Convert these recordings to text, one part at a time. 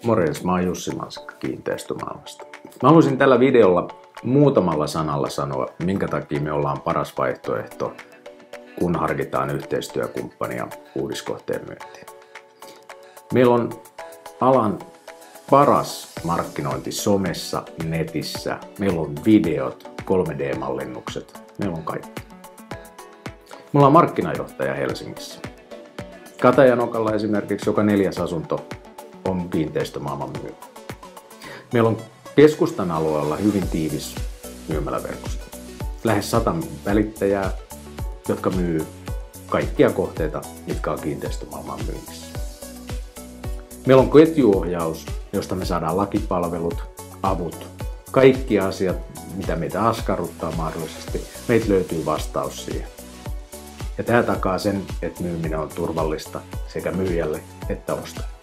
Morjens, mä oon Jussi Mansikka Kiinteistömaailmasta. Mä haluaisin tällä videolla muutamalla sanalla sanoa, minkä takia me ollaan paras vaihtoehto, kun harkitaan yhteistyökumppania uudiskohteen myyntiin. Meillä on alan paras markkinointi somessa, netissä, meillä on videot, 3D-mallinnukset, meillä on kaikki. Me ollaan markkinajohtaja Helsingissä. Katajanokalla esimerkiksi joka 4. asunto on kiinteistömaailman myyjä. Meillä on keskustan alueella hyvin tiivis myymäläverkosto. Lähes 100 välittäjää, jotka myy kaikkia kohteita, mitkä on kiinteistömaailman myynnissä. Meillä on ketjuohjaus, josta me saadaan lakipalvelut, avut, kaikki asiat, mitä meitä askarruttaa mahdollisesti. Meiltä löytyy vastaus siihen. Ja tämä takaa sen, että myyminen on turvallista sekä myyjälle että ostajalle.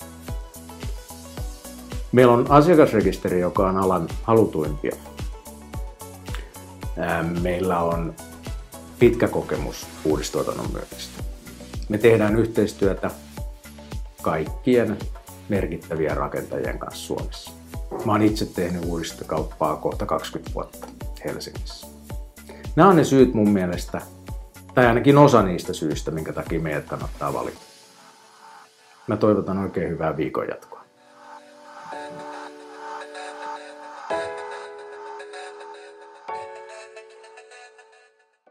Meillä on asiakasrekisteri, joka on alan halutuimpia. Meillä on pitkä kokemus uudistuotannon myynnistä. Me tehdään yhteistyötä kaikkien merkittävien rakentajien kanssa Suomessa. Mä oon itse tehnyt uudistokauppaa kohta 20 vuotta Helsingissä. Nämä on ne syyt mun mielestä, tai ainakin osa niistä syistä, minkä takia meidät kannattaa valita. Mä toivotan oikein hyvää viikon jatkoa.